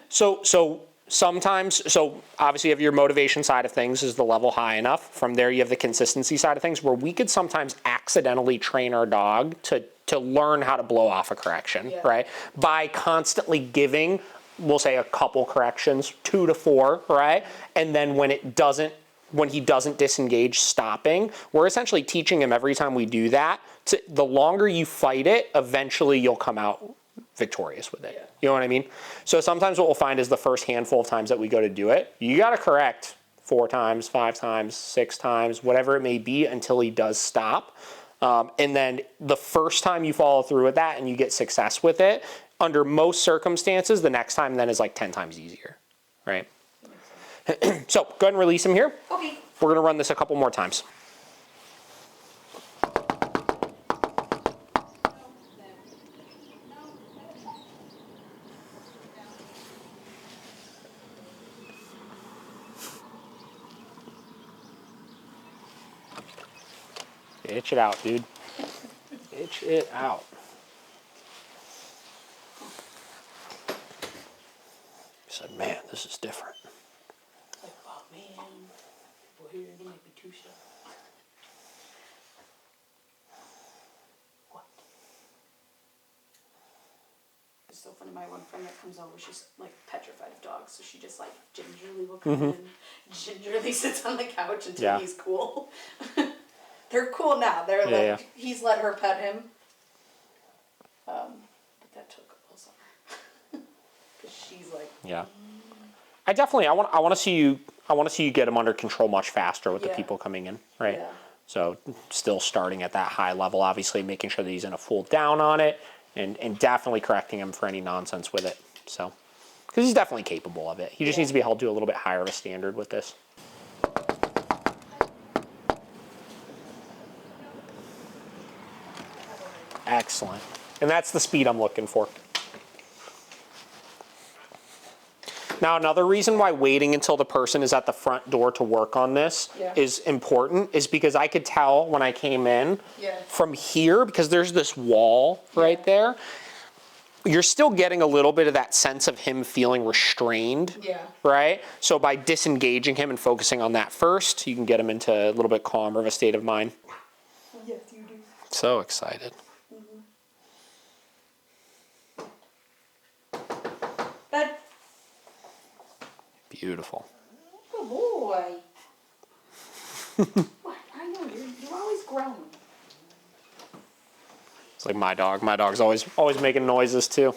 Speaker 2: So sometimes, obviously you have your motivation side of things is the level high enough. From there you have the consistency side of things where we could sometimes accidentally train our dog to learn how to blow off a correction, right? By constantly giving, we'll say a couple corrections, 2 to 4, right? And then when it doesn't when he doesn't disengage, stopping, we're essentially teaching him every time we do that, the longer you fight it, eventually you'll come out victorious with it.
Speaker 5: Yeah.
Speaker 2: You know what I mean? So sometimes what we'll find is the first handful of times that we go to do it, you got to correct 4 times, 5 times, 6 times, whatever it may be until he does stop. And then the first time you follow through with that and you get success with it, under most circumstances, the next time then is like 10 times easier, right? So go ahead and release him here.
Speaker 3: Okay.
Speaker 2: We're gonna run this a couple more times. Itch it out, dude. Itch it out. He said, man, this is different.
Speaker 6: Like, oh man, boy, you're gonna make me too shy. What? It's so funny, my one friend that comes over, she's like petrified of dogs, so she just like gingerly will come in, gingerly sits on the couch until he's cool. They're cool now. They're like, he's let her pet him. But that took a whole summer. Cause she's like.
Speaker 2: Yeah. I want to see you get them under control much faster with the people coming in, right?
Speaker 6: Yeah.
Speaker 2: So still starting at that high level, obviously making sure that he's in a full down on it, and definitely correcting him for any nonsense with it. So, because he's definitely capable of it. He just needs to be held to a little bit higher of a standard with this. Excellent. And that's the speed I'm looking for. Now, another reason why waiting until the person is at the front door to work on this is important is because I could tell when I came in from here, because there's this wall right there, you're still getting a little bit of that sense of him feeling restrained, right? So by disengaging him and focusing on that first, you can get him into a little bit calmer of a state of mind.
Speaker 6: Yes, you do.
Speaker 2: So excited.
Speaker 6: Bed.
Speaker 2: Beautiful.
Speaker 6: Good boy. What? I know, you're always growing.
Speaker 2: It's like my dog. My dog's always making noises too.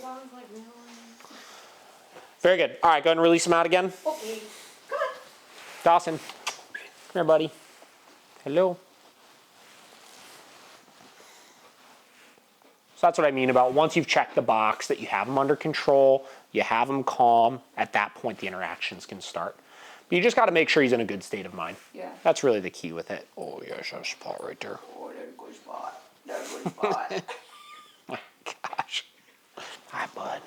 Speaker 2: Very good. All right, go ahead and release him out again.
Speaker 6: Okay. Come on.
Speaker 2: Dawson, come here, buddy. Hello. So that's what I mean about once you've checked the box that you have them under control, you have them calm, at that point the interactions can start. But you just got to make sure he's in a good state of mind.
Speaker 6: Yeah.
Speaker 2: That's really the key with it. Oh, yes, that spot right there.
Speaker 6: Oh, that's a good spot. That's a good spot.
Speaker 2: My gosh. Hi, bud.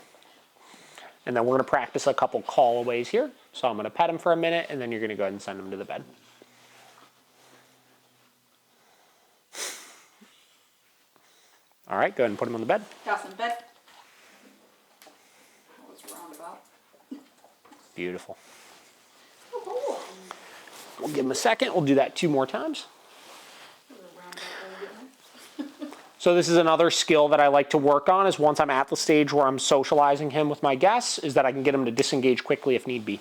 Speaker 2: And then we're going to practice a couple callaways here. So I'm going to pet him for a minute, and then you're going to go ahead and send him to the bed. All right, go ahead and put him on the bed.
Speaker 6: Dawson, bed. That was roundabout.
Speaker 2: Beautiful.
Speaker 6: Oh,
Speaker 2: We'll give him a second. We'll do that 2 more times. So this is another skill that I like to work on is once I'm at the stage where I'm socializing him with my guests is that I can get him to disengage quickly if need be.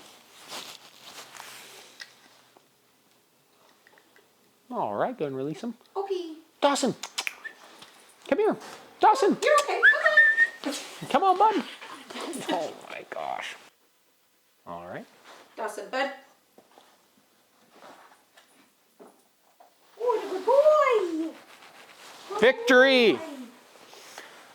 Speaker 2: All right, go ahead and release him.
Speaker 6: okay.
Speaker 2: Dawson, come here. Dawson,
Speaker 6: You're okay.
Speaker 2: come on, bud. Oh my gosh. All right.
Speaker 6: Dawson, bed. Oh, good boy.
Speaker 2: Victory.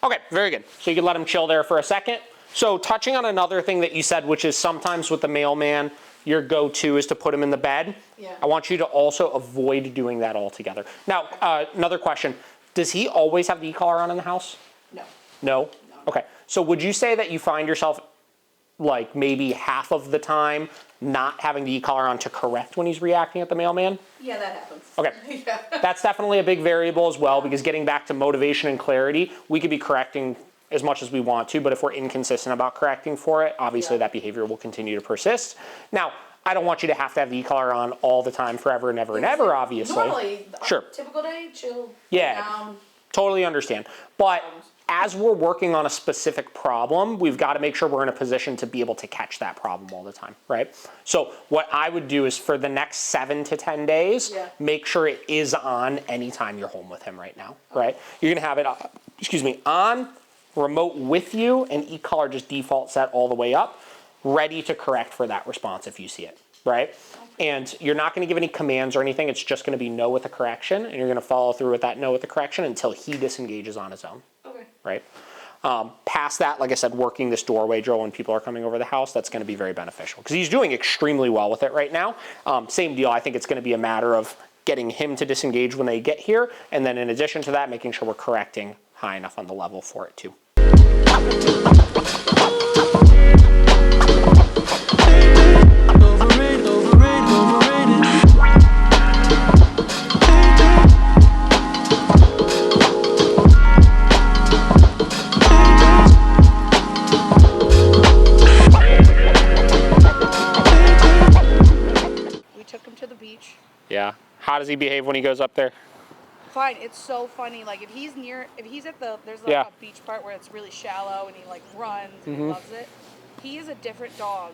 Speaker 2: Okay, very good. So you can let him chill there for a second. So touching on another thing that you said, which is sometimes with the mailman, your go-to is to put him in the bed.
Speaker 6: Yeah.
Speaker 2: I want you to also avoid doing that altogether. Now, another question. Does he always have the e-collar on in the house?
Speaker 6: No.
Speaker 2: No? Okay. So would you say that you find yourself like maybe half of the time not having the e-collar on to correct when he's reacting at the mailman?
Speaker 6: Yeah, that happens.
Speaker 2: Okay.
Speaker 6: Yeah.
Speaker 2: That's definitely a big variable as well, because getting back to motivation and clarity, we could be correcting as much as we want to, but if we're inconsistent about correcting for it, obviously that behavior will continue to persist. Now, I don't want you to have the e-collar on all the time, forever and ever and ever, obviously.
Speaker 6: Normally,
Speaker 2: Sure.
Speaker 6: typical day, chill,
Speaker 2: Yeah.
Speaker 6: down.
Speaker 2: Totally understand. But as we're working on a specific problem, we've got to make sure we're in a position to be able to catch that problem all the time, right? So what I would do is for the next 7 to 10 days, make sure it is on anytime you're home with him right now, right? You're gonna have it, on, remote with you, and Ecollar just default set all the way up, ready to correct for that response if you see it, right? And you're not gonna give any commands or anything, it's just gonna be no with the correction, and you're gonna follow through with that no with the correction until he disengages on his own, right? Past that, like I said, working this doorway drill when people are coming over the house, that's gonna be very beneficial, because he's doing extremely well with it right now. Same deal, I think it's gonna be a matter of getting him to disengage when they get here, and then in addition to that, making sure we're correcting high enough on the level for it too.
Speaker 6: We took him to the beach.
Speaker 2: Yeah. How does he behave when he goes up there?
Speaker 6: Fine, it's so funny. Like if he's at there's like a beach part where it's really shallow and he like runs and he loves it. He is a different dog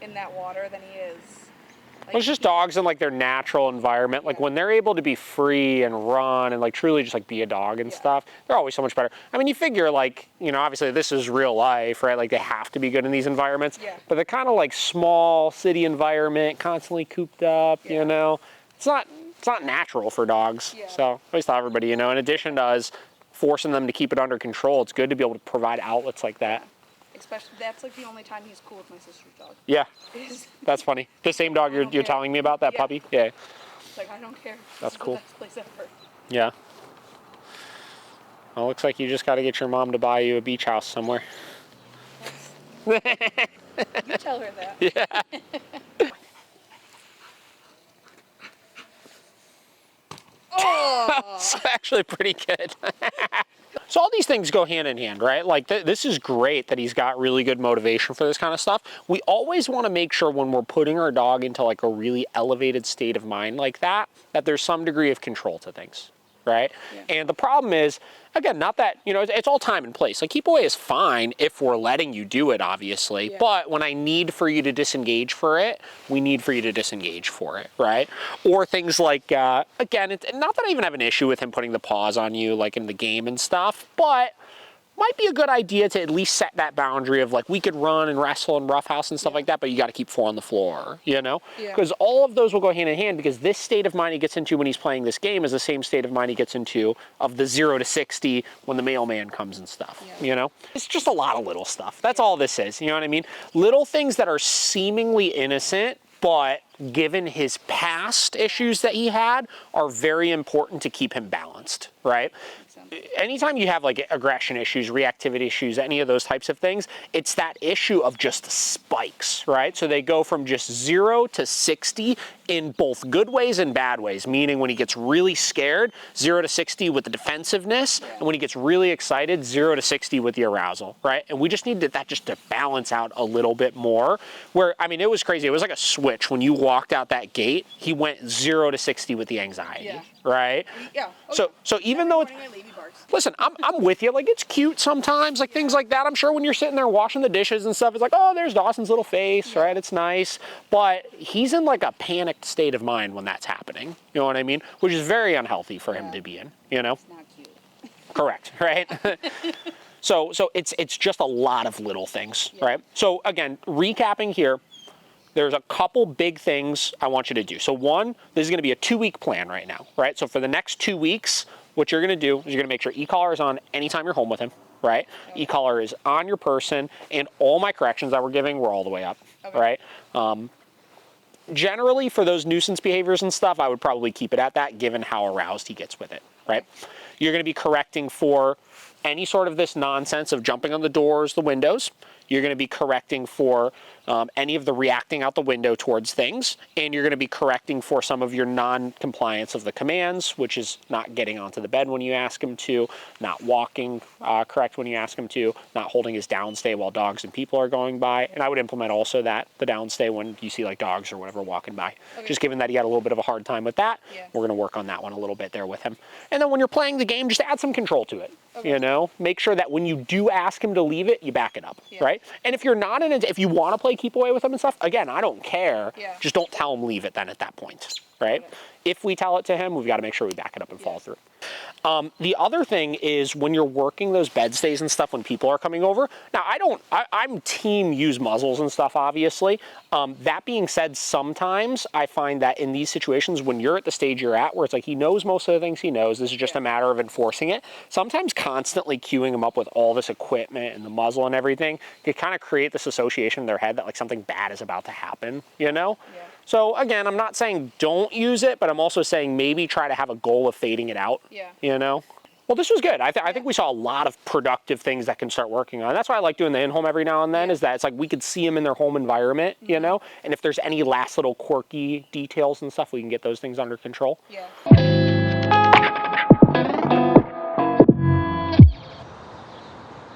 Speaker 6: in that water than he is. Like,
Speaker 2: Well, it's just dogs in like their natural environment. Like when they're able to be free and run and like truly just like be a dog and stuff, they're always so much better. I mean, you figure like, you know, obviously this is real life, right? Like they have to be good in these environments, but they're kind of like small city environment, constantly cooped up, you know, it's not natural for dogs. So I always thought everybody, you know, in addition to us forcing them to keep it under control, it's good to be able to provide outlets like that.
Speaker 6: Especially, that's like the only time he's cool with my sister's dog.
Speaker 2: Yeah, that's funny. The same dog you're telling me about, that puppy? Yeah.
Speaker 6: It's like, I don't care.
Speaker 2: That's cool.
Speaker 6: This is the best place ever.
Speaker 2: Yeah. Well, looks like you just got to get your mom to buy you a beach house somewhere.
Speaker 6: You tell her that.
Speaker 2: Yeah. It's actually pretty good. So all these things go hand in hand, right? Like this is great that he's got really good motivation for this kind of stuff. We always want to make sure when we're putting our dog into like a really elevated state of mind like that, that there's some degree of control to things, right? And the problem is, again, not that, you know, it's all time and place. Like keep away is fine if we're letting you do it, obviously. But when I need for you to disengage for it, we need for you to disengage for it, right? Or things like, again, it's not that I even have an issue with him putting the paws on you like in the game and stuff, but might be a good idea to at least set that boundary of like, we could run and wrestle and roughhouse and stuff like that, but you got to keep 4 on the floor, you know? Because all of those will go hand in hand, because this state of mind he gets into when he's playing this game is the same state of mind he gets into of the 0 to 60 when the mailman comes and stuff, you know? It's just a lot of little stuff. That's all this is, you know what I mean? Little things that are seemingly innocent, but given his past issues that he had, are very important to keep him balanced, right? Anytime you have like aggression issues, reactivity issues, any of those types of things, it's that issue of just spikes, right? So they go from just 0 to 60 in both good ways and bad ways, meaning when he gets really scared, 0 to 60 with the defensiveness, and when he gets really excited, 0 to 60 with the arousal, right? And we just need that just to balance out a little bit more, where, I mean, it was crazy. It was like a switch. When you walked out that gate, he went 0 to 60 with the anxiety, right? So even though it's, listen, I'm with you. Like, it's cute sometimes, like things like that. I'm sure when you're sitting there washing the dishes and stuff, it's like, oh, there's Dawson's little face, right? It's nice. But he's in like a panicked state of mind when that's happening. You know what I mean? Which is very unhealthy for him to be in, you know?
Speaker 6: It's not cute.
Speaker 2: Correct, right? So it's just a lot of little things, right? So again, recapping here, there's a couple big things I want you to do. So one, this is gonna be a 2-week plan right now, right? So for the next 2 weeks, what you're gonna do is you're gonna make sure Ecollar is on anytime you're home with him, right? Ecollar is on your person, and all my corrections that we're giving were all the way up, right? Generally, for those nuisance behaviors and stuff, I would probably keep it at that, given how aroused he gets with it, right? You're gonna be correcting for any sort of this nonsense of jumping on the doors, the windows. You're gonna be correcting for any of the reacting out the window towards things, and you're going to be correcting for some of your non-compliance of the commands, which is not getting onto the bed when you ask him to, not walking correct when you ask him to, not holding his downstay while dogs and people are going by. And I would implement also that, the downstay when you see like dogs or whatever walking by.
Speaker 7: Okay.
Speaker 2: Just given that he had a little bit of a hard time with that,
Speaker 7: Yeah.
Speaker 2: we're going to work on that one a little bit there with him. And then when you're playing the game, just add some control to it.
Speaker 7: Okay.
Speaker 2: You know, make sure that when you do ask him to leave it, you back it up,
Speaker 7: Yeah.
Speaker 2: right? And if you're not in it, if you want to play keep away with him and stuff, again, I don't care.
Speaker 7: Yeah.
Speaker 2: Just don't tell him leave it then at that point, right?
Speaker 7: Okay.
Speaker 2: If we tell it to him, we've got to make sure we back it up and follow through. The other thing is when you're working those bed stays and stuff when people are coming over. Now, I'm team use muzzles and stuff, obviously. That being said, sometimes I find that in these situations, when you're at the stage you're at, where it's like he knows most of the things he knows, this is just a matter of enforcing it. Sometimes constantly queuing him up with all this equipment and the muzzle and everything can kind of create this association in their head that like something bad is about to happen, you know?
Speaker 7: Yeah.
Speaker 2: So again, I'm not saying don't use it, but I'm also saying maybe try to have a goal of fading it out.
Speaker 7: Yeah.
Speaker 2: You know? Well, this was good. I think we saw a lot of productive things that can start working on. That's why I like doing the in-home every now and then, is that it's like we could see them in their home environment, you know? And if there's any last little quirky details and stuff, we can get those things under control.
Speaker 7: Yeah.